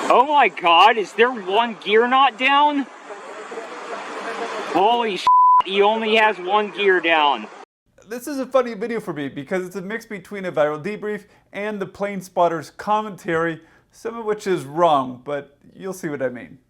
Oh my god, is there one gear not down? Holy shit, he only has one gear down. This is a funny video for me because it's a mix between a viral debrief and the plane spotter's commentary, some of which is wrong, but you'll see what I mean.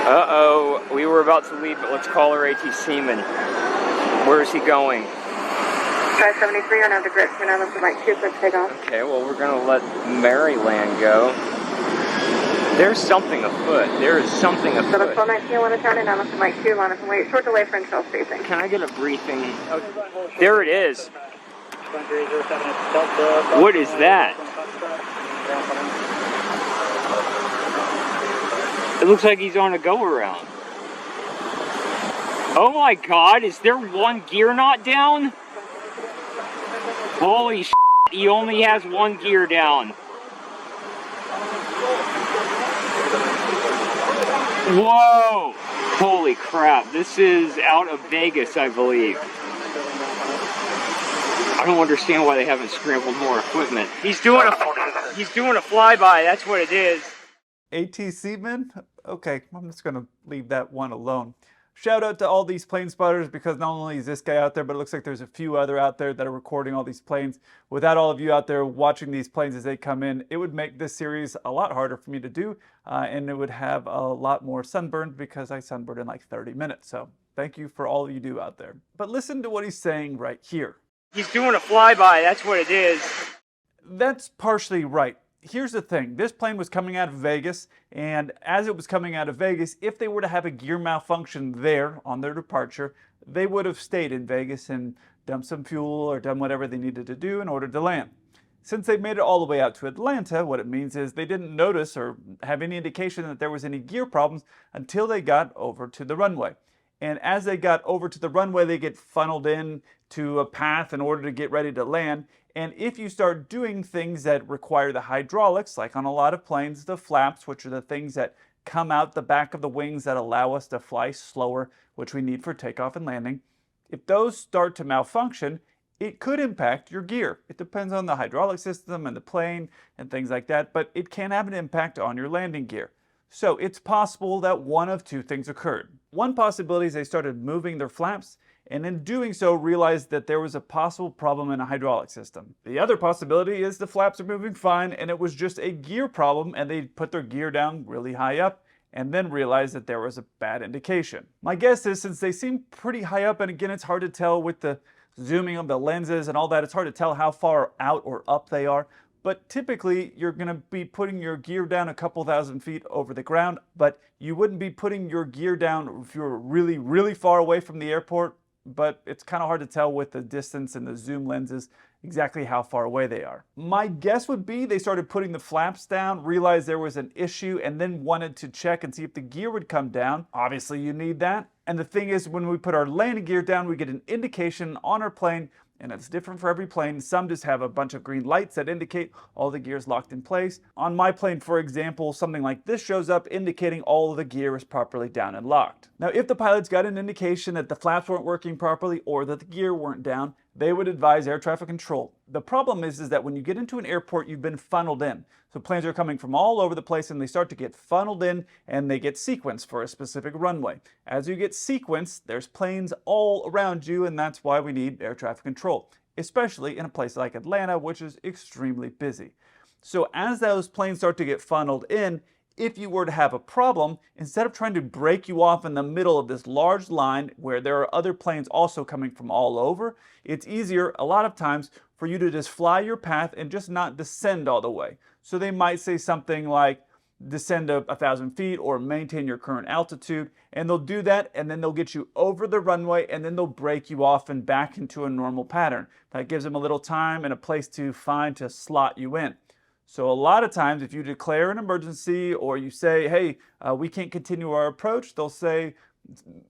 Uh-oh, we were about to leave, but let's call our ATC man. Where is he going? 573 on the grid, we're now looking like 2 for takeoff. Okay, well, we're gonna let Maryland go. There's something afoot. There is something So afoot. the 1219 want to turn in, now looking like 2, line up and wait. Short delay for initial spacing. Can I get a briefing? Oh, there it is. What is that? It looks like he's on a go-around. Oh my god, is there one gear not down? Holy shit, he only has one gear down. Whoa! Holy crap, this is out of Vegas, I believe. I don't understand why they haven't scrambled more equipment. He's doing a flyby, that's what it is. ATC man? Okay, I'm just gonna leave that one alone. Shout out to all these plane spotters because not only is this guy out there, but it looks like there's a few other out there that are recording all these planes. Without all of you out there watching these planes as they come in, it would make this series a lot harder for me to do, and it would have a lot more sunburn because I sunburned in like 30 minutes. So thank you for all you do out there. But listen to what he's saying right here. He's doing a flyby, that's what it is. That's partially right. Here's the thing, this plane was coming out of Vegas, and as it was coming out of Vegas, if they were to have a gear malfunction there on their departure, they would have stayed in Vegas and dumped some fuel or done whatever they needed to do in order to land. Since they made it all the way out to Atlanta, what it means is they didn't notice or have any indication that there was any gear problems until they got over to the runway. And as they got over to the runway, they get funneled in to a path in order to get ready to land. And if you start doing things that require the hydraulics, like on a lot of planes, the flaps, which are the things that come out the back of the wings that allow us to fly slower, which we need for takeoff and landing, if those start to malfunction, it could impact your gear. It depends on the hydraulic system and the plane and things like that, but it can have an impact on your landing gear. So it's possible that one of two things occurred. One possibility is they started moving their flaps, and in doing so realized that there was a possible problem in a hydraulic system. The other possibility is the flaps are moving fine and it was just a gear problem and they put their gear down really high up and then realized that there was a bad indication. My guess is since they seem pretty high up, and again it's hard to tell with the zooming of the lenses and all that, it's hard to tell how far out or up they are, but typically you're going to be putting your gear down a couple thousand feet over the ground, but you wouldn't be putting your gear down if you're really, really far away from the airport. But it's kind of hard to tell with the distance and the zoom lenses exactly how far away they are. My guess would be they started putting the flaps down, realized there was an issue, and then wanted to check and see if the gear would come down. Obviously you need that. And the thing is, when we put our landing gear down, we get an indication on our plane, and it's different for every plane. Some just have a bunch of green lights that indicate all the gear is locked in place. On my plane, for example, something like this shows up indicating all of the gear is properly down and locked. Now, if the pilots got an indication that the flaps weren't working properly or that the gear weren't down, they would advise air traffic control. The problem is that when you get into an airport, you've been funneled in. So planes are coming from all over the place and they start to get funneled in and they get sequenced for a specific runway. As you get sequenced, there's planes all around you, and that's why we need air traffic control, especially in a place like Atlanta, which is extremely busy. So as those planes start to get funneled in, if you were to have a problem, instead of trying to break you off in the middle of this large line where there are other planes also coming from all over, it's easier a lot of times for you to just fly your path and just not descend all the way. So they might say something like descend 1,000 feet or maintain your current altitude, and they'll do that, and then they'll get you over the runway, and then they'll break you off and back into a normal pattern. That gives them a little time and a place to find to slot you in. So a lot of times if you declare an emergency or you say, hey, we can't continue our approach, they'll say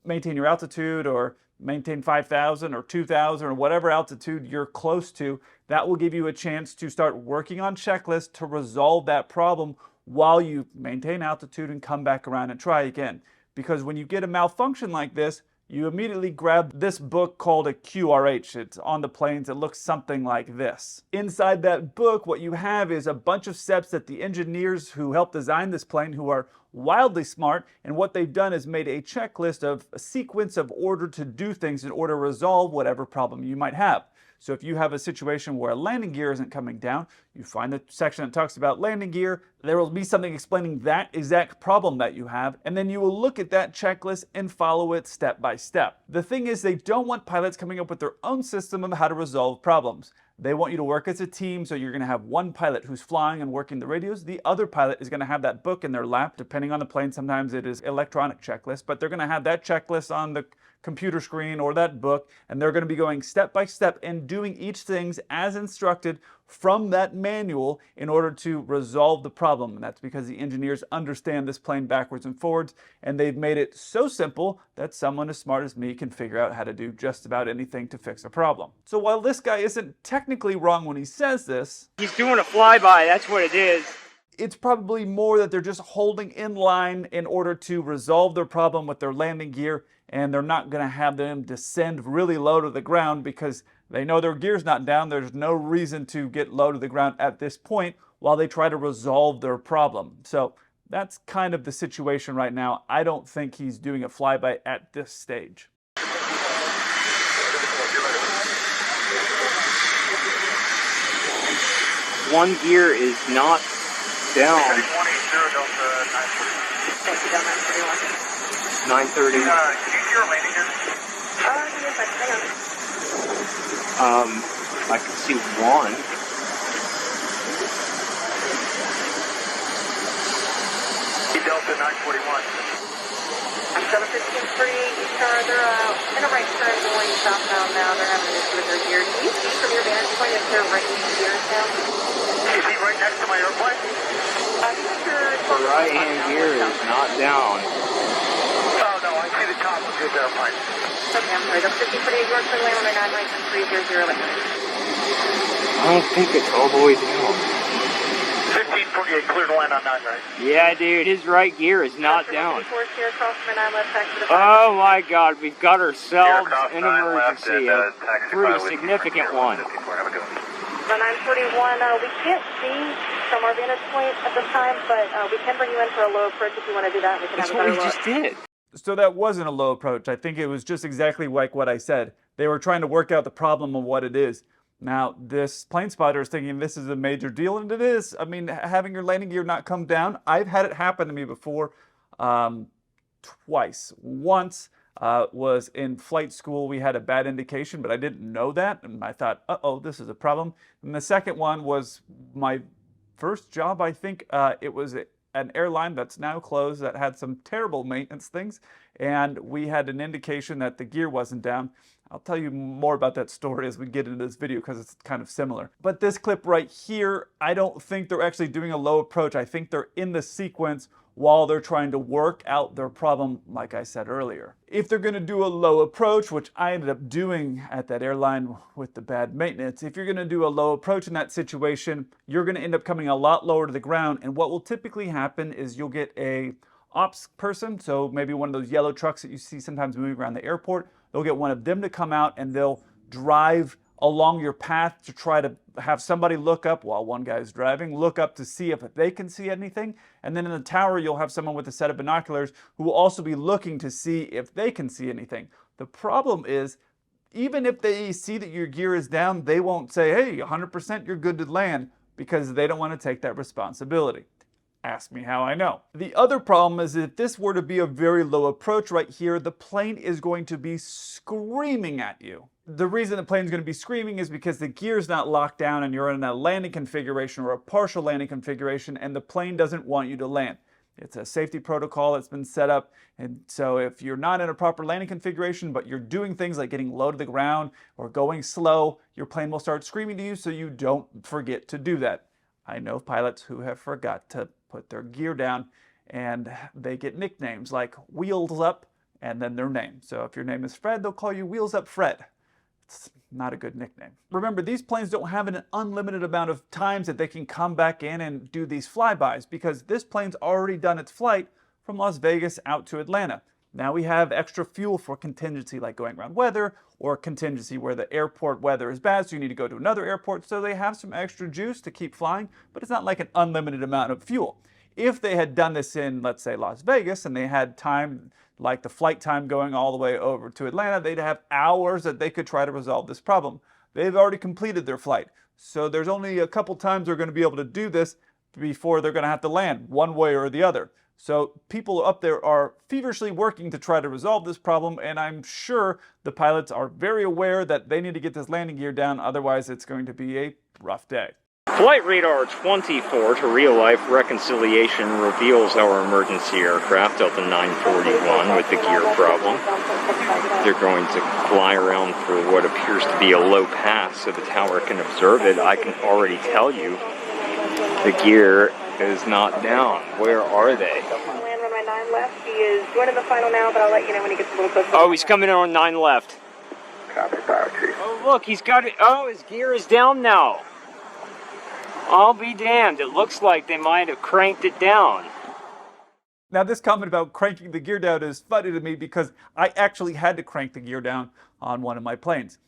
maintain your altitude or maintain 5,000 or 2,000 or whatever altitude you're close to. That will give you a chance to start working on checklists to resolve that problem while you maintain altitude and come back around and try again. Because when you get a malfunction like this, you immediately grab this book called a QRH. It's on the planes. It looks something like this. Inside that book, what you have is a bunch of steps that the engineers who helped design this plane, who are wildly smart, and what they've done is made a checklist of a sequence of order to do things in order to resolve whatever problem you might have. So if you have a situation where a landing gear isn't coming down, you find the section that talks about landing gear. There will be something explaining that exact problem that you have, and then you will look at that checklist and follow it step by step. The thing is, they don't want pilots coming up with their own system of how to resolve problems. They want you to work as a team, so you're going to have one pilot who's flying and working the radios. The other pilot is going to have that book in their lap. Depending on the plane, sometimes it is electronic checklist, but they're going to have that checklist on the computer screen or that book, and they're going to be going step by step and doing each thing as instructed from that manual in order to resolve the problem. And that's because the engineers understand this plane backwards and forwards, and they've made it so simple that someone as smart as me can figure out how to do just about anything to fix a problem. So while this guy isn't technically wrong when he says this, He's doing a flyby, that's what it is. it's probably more that they're just holding in line in order to resolve their problem with their landing gear, and they're not going to have them descend really low to the ground because they know their gear's not down. There's no reason to get low to the ground at this point while they try to resolve their problem. So that's kind of the situation right now. I don't think he's doing a flyby at this stage. One gear is not down. 930. I can see one. Delta 941. I'm 715 they're in a right turn going southbound now. They're having an issue with their gears. Can you see from your vantage point if they're right gears now? Is he right next to my airplane? The right-hand gear is not down. Oh, no, I see the top of his airplane. Okay, I'm sorry. Delta 1548, York, for land on 99300 left. I don't think it's all the way down. 1548, clear to land on 9 right. Yeah, dude, his right gear is not down. Here, cross my 9 left, taxi to 5. Oh my God, we've got ourselves an emergency, a taxi pretty significant one. The 941, we can't see from our vantage point at this time, but we can bring you in for a low approach if you want to do that. We can That's have a what better we look. just did. So that wasn't a low approach. I think it was just exactly like what I said. They were trying to work out the problem of what it is. Now, this plane spotter is thinking this is a major deal, and it is. I mean, having your landing gear not come down, I've had it happen to me before twice. Once was in flight school. We had a bad indication, but I didn't know that, and I thought, uh-oh, this is a problem. And the second one was my first job, I think. It was an airline that's now closed that had some terrible maintenance things, and we had an indication that the gear wasn't down. I'll tell you more about that story as we get into this video because it's kind of similar. But this clip right here, I don't think they're actually doing a low approach. I think they're in the sequence while they're trying to work out their problem, like I said earlier. If they're going to do a low approach, which I ended up doing at that airline with the bad maintenance, if you're going to do a low approach in that situation, you're going to end up coming a lot lower to the ground, and what will typically happen is you'll get a ops person, so maybe one of those yellow trucks that you see sometimes moving around the airport. They'll get one of them to come out and they'll drive along your path to try to have somebody look up while one guy's driving, look up to see if they can see anything. And then in the tower, you'll have someone with a set of binoculars who will also be looking to see if they can see anything. The problem is, even if they see that your gear is down, they won't say, hey, 100% you're good to land, because they don't want to take that responsibility. Ask me how I know. The other problem is if this were to be a very low approach right here, the plane is going to be screaming at you. The reason the plane's going to be screaming is because the gear's not locked down and you're in a landing configuration or a partial landing configuration, and the plane doesn't want you to land. It's a safety protocol that's been set up, and so if you're not in a proper landing configuration but you're doing things like getting low to the ground or going slow, your plane will start screaming to you, so you don't forget to do that. I know pilots who have forgot to put their gear down, and they get nicknames like Wheels Up and then their name. So if your name is Fred, they'll call you Wheels Up Fred. It's not a good nickname. Remember, these planes don't have an unlimited amount of times that they can come back in and do these flybys, because this plane's already done its flight from Las Vegas out to Atlanta. Now we have extra fuel for contingency, like going around weather, or contingency where the airport weather is bad, so you need to go to another airport. So they have some extra juice to keep flying, but it's not like an unlimited amount of fuel. If they had done this in, let's say, Las Vegas, and they had time, like the flight time going all the way over to Atlanta, they'd have hours that they could try to resolve this problem. They've already completed their flight, so there's only a couple times they're going to be able to do this before they're going to have to land, one way or the other. So people up there are feverishly working to try to resolve this problem, and I'm sure the pilots are very aware that they need to get this landing gear down, otherwise it's going to be a rough day. Flight radar 24 to real-life reconciliation reveals our emergency aircraft, Delta 941, with the gear problem. They're going to fly around for what appears to be a low pass so the tower can observe it. I can already tell you the gear is not down. Where are they? Land runway 9 left. He is joining the final now, but I'll let you know when he gets a little closer. Oh, he's coming in on 9 left. Copy, Fire Chief. Oh, look, he's got it. Oh, his gear is down now. I'll be damned. It looks like they might have cranked it down. Now, this comment about cranking the gear down is funny to me because I actually had to crank the gear down on one of my planes.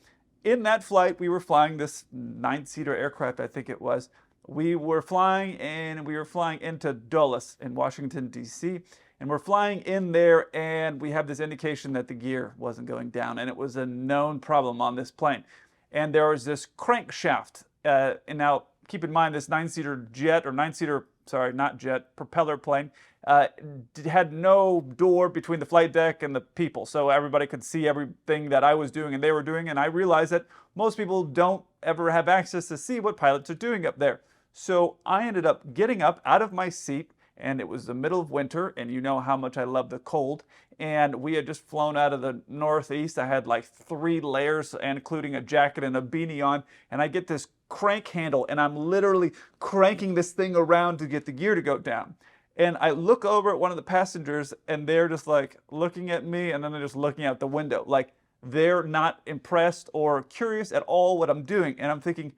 In that flight, we were flying this 9-seater aircraft, I think it was. We were flying into Dulles in Washington, D.C., and we're flying in there, and we have this indication that the gear wasn't going down, and it was a known problem on this plane. And there was this crankshaft, and now keep in mind this 9-seater jet, or 9-seater, sorry, not jet, propeller plane, had no door between the flight deck and the people, so everybody could see everything that I was doing and they were doing, and I realized that most people don't ever have access to see what pilots are doing up there. So I ended up getting up out of my seat, and it was the middle of winter, and you know how much I love the cold, and we had just flown out of the Northeast. I had like 3 layers, including a jacket and a beanie on, and I get this crank handle, and I'm literally cranking this thing around to get the gear to go down. And I look over at one of the passengers, and they're just like looking at me, and then they're just looking out the window. Like they're not impressed or curious at all what I'm doing. And I'm thinking,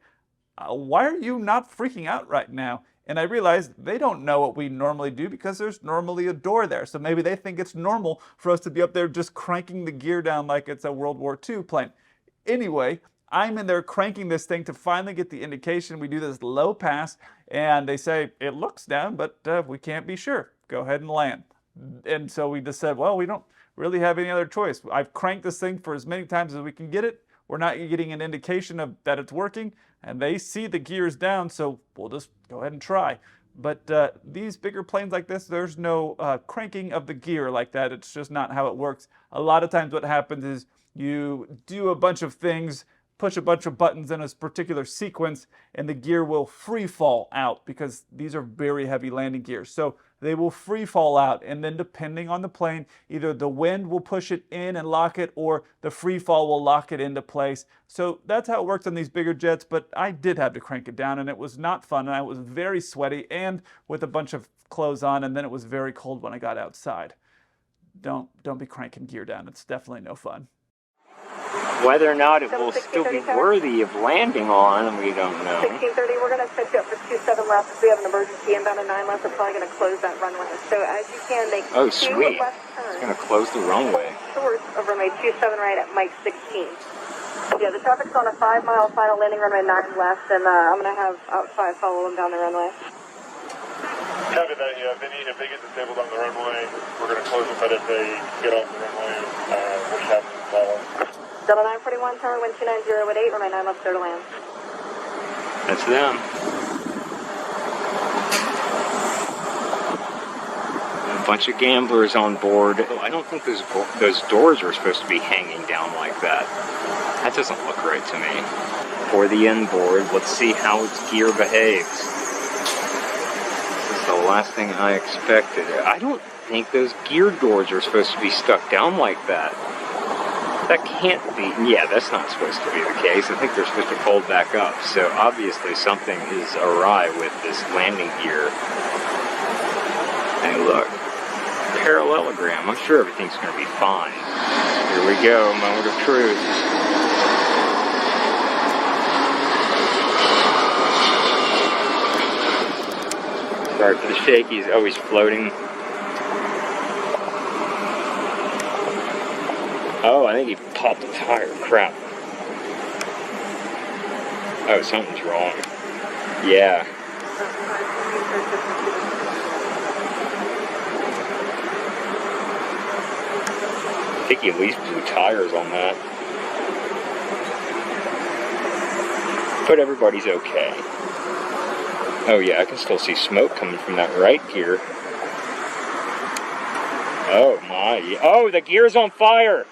why are you not freaking out right now? And I realized they don't know what we normally do because there's normally a door there. So maybe they think it's normal for us to be up there just cranking the gear down like it's a World War II plane. Anyway, I'm in there cranking this thing to finally get the indication. We do this low pass, and they say, it looks down, but we can't be sure. Go ahead and land. And so we just said, well, we don't really have any other choice. I've cranked this thing for as many times as we can get it. We're not getting an indication of that it's working, and they see the gears down, so we'll just go ahead and try. But these bigger planes like this, there's no cranking of the gear like that. It's just not how it works. A lot of times what happens is you do a bunch of things, push a bunch of buttons in a particular sequence, and the gear will free fall out because these are very heavy landing gears. So they will free fall out, and then depending on the plane, either the wind will push it in and lock it, or the free fall will lock it into place. So that's how it works on these bigger jets, but I did have to crank it down, and it was not fun, and I was very sweaty and with a bunch of clothes on, and then it was very cold when I got outside. Don't be cranking gear down. It's definitely no fun. Whether or not it will still be worthy of landing on, we don't know. 1630, we're going to set you up for 27 left. If we have an emergency inbound at 9 left, we're probably going to close that runway. So as you can, make 2 left turns. It's going to close the runway. Short of runway 27 right at Mike 16. Yeah, the traffic's on a 5-mile final landing runway 9 left, and I'm going to have out 5 follow them down the runway. Copy that, yeah. If they get disabled on the runway, we're going to close it, but if they get off the runway, we'll just have them follow. Delta 941, tower wind 290 at 8, runway 9 left, clear to land. That's them. A bunch of gamblers on board. I don't think those doors are supposed to be hanging down like that. That doesn't look right to me. For the inboard, let's see how its gear behaves. This is the last thing I expected. I don't think those gear doors are supposed to be stuck down like that. That can't be, yeah, that's not supposed to be the case. I think they're supposed to fold back up. So obviously something is awry with this landing gear. Hey, look, parallelogram. I'm sure everything's going to be fine. Here we go, moment of truth. Sorry for the shakies, always floating. Oh, I think he popped a tire. Crap. Oh, something's wrong. Yeah. I think he at least blew tires on that. But everybody's okay. Oh yeah, I can still see smoke coming from that right gear. Oh my. Oh, the gear's on fire!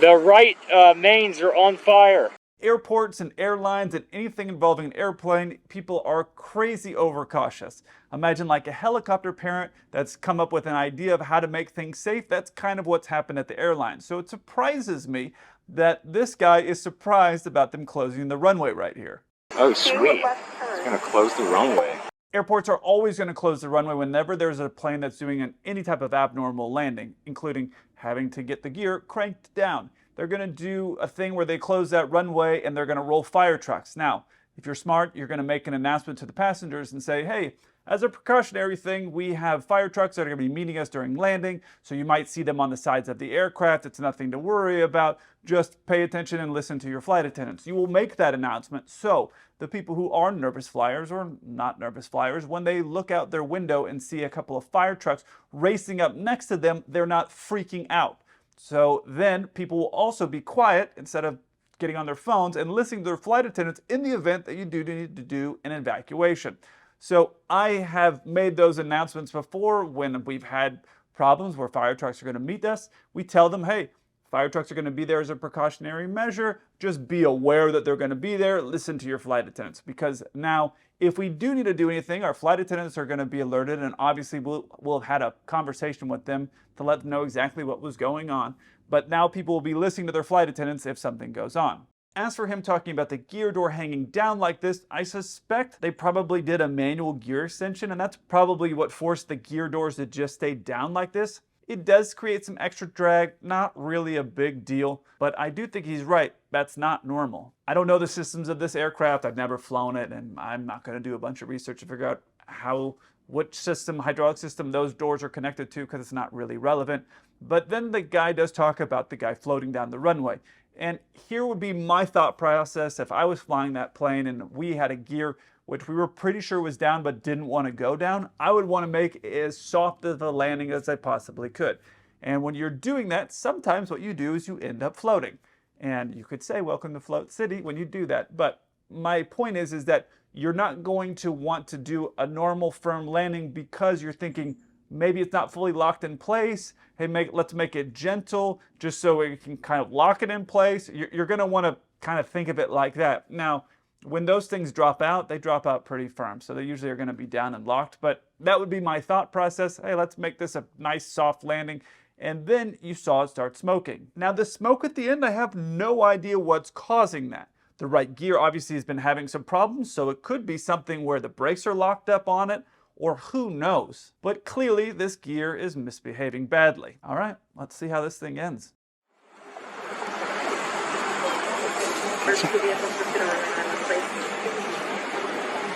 The right mains are on fire. Airports and airlines and anything involving an airplane, people are crazy overcautious. Imagine like a helicopter parent that's come up with an idea of how to make things safe. That's kind of what's happened at the airline. So it surprises me that this guy is surprised about them closing the runway right here. Oh sweet, it's gonna close the runway. Airports are always going to close the runway whenever there's a plane that's doing any type of abnormal landing, including having to get the gear cranked down. They're going to do a thing where they close that runway and they're going to roll fire trucks. Now, if you're smart, you're going to make an announcement to the passengers and say, hey, as a precautionary thing, we have fire trucks that are going to be meeting us during landing, so you might see them on the sides of the aircraft. It's nothing to worry about. Just pay attention and listen to your flight attendants. You will make that announcement so the people who are nervous flyers or not nervous flyers, when they look out their window and see a couple of fire trucks racing up next to them, they're not freaking out. So then people will also be quiet instead of getting on their phones and listening to their flight attendants in the event that you do need to do an evacuation. So I have made those announcements before when we've had problems where fire trucks are going to meet us. We tell them, hey, fire trucks are going to be there as a precautionary measure. Just be aware that they're going to be there. Listen to your flight attendants, because now if we do need to do anything, our flight attendants are going to be alerted, and obviously we'll have had a conversation with them to let them know exactly what was going on. But now people will be listening to their flight attendants if something goes on. As for him talking about the gear door hanging down like this, I suspect they probably did a manual gear extension, and that's probably what forced the gear doors to just stay down like this. It does create some extra drag, not really a big deal, but I do think he's right. That's not normal. I don't know the systems of this aircraft. I've never flown it, and I'm not going to do a bunch of research to figure out which system, hydraulic system, those doors are connected to, because it's not really relevant. But then the guy does talk about the guy floating down the runway. And here would be my thought process if I was flying that plane and we had a gear which we were pretty sure was down but didn't want to go down. I would want to make as soft of a landing as I possibly could. And when you're doing that, sometimes what you do is you end up floating. And you could say, welcome to Float City when you do that. But my point is that you're not going to want to do a normal firm landing because you're thinking, maybe it's not fully locked in place. Hey, let's make it gentle just so we can kind of lock it in place. You're going to want to kind of think of it like that. Now, when those things drop out, they drop out pretty firm. So they usually are going to be down and locked. But that would be my thought process. Hey, let's make this a nice soft landing. And then you saw it start smoking. Now the smoke at the end, I have no idea what's causing that. The right gear obviously has been having some problems, so it could be something where the brakes are locked up on it, or who knows. But clearly this gear is misbehaving badly. All right, let's see how this thing ends.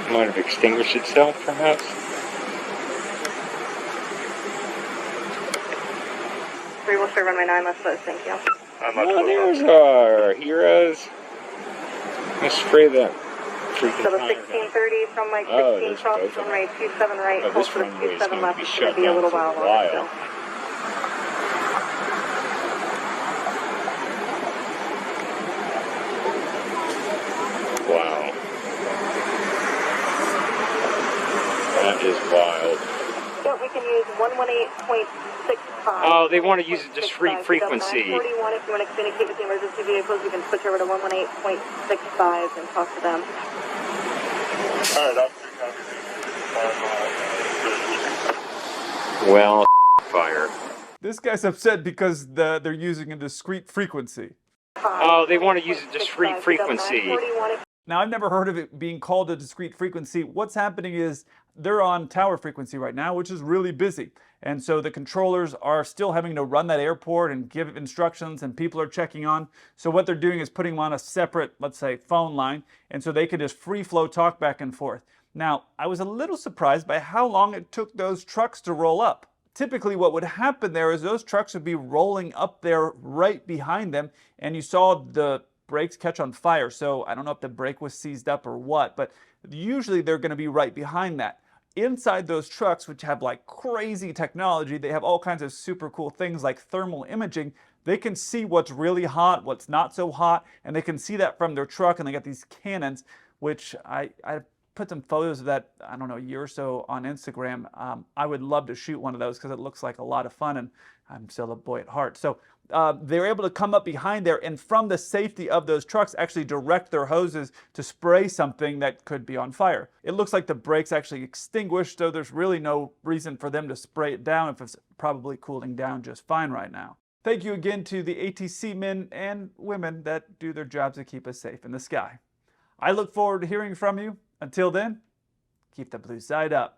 Might have extinguished itself, perhaps. We'll start runway 9, let's close, thank you. Oh, there's our heroes. Let's spray that freaking So the tire 1630 from Mike 16 cross runway 27 right, oh, hold this for the runway is 27 going to left, be it's shut going to be a down little for while a longer while. still. Wow. That is wild. So we can use 118.65. Oh, they want to use a discrete frequency. 941, if you want to communicate with the emergency vehicles, you can switch over to 118.65 and talk to them. Alright, that's Well, fire. This guy's upset because they're using a discrete frequency. Oh, they want to use a discrete frequency. Now, I've never heard of it being called a discrete frequency. What's happening is they're on tower frequency right now, which is really busy. And so the controllers are still having to run that airport and give instructions, and people are checking on. So what they're doing is putting them on a separate, let's say, phone line, and so they can just free flow talk back and forth. Now, I was a little surprised by how long it took those trucks to roll up. typically what would happen there is those trucks would be rolling up there right behind them, and you saw the brakes catch on fire. So I don't know if the brake was seized up or what, but usually they're going to be right behind that. Inside those trucks, which have like crazy technology, they have all kinds of super cool things like thermal imaging. They can see what's really hot, what's not so hot, and they can see that from their truck, and they got these cannons, which I put some photos of that, I don't know, a year or so on Instagram. I would love to shoot one of those because it looks like a lot of fun, and I'm still a boy at heart. So they're able to come up behind there and from the safety of those trucks actually direct their hoses to spray something that could be on fire. It looks like the brakes actually extinguished, so there's really no reason for them to spray it down if it's probably cooling down just fine right now. Thank you again to the ATC men and women that do their jobs to keep us safe in the sky. I look forward to hearing from you. Until then, keep the blue side up.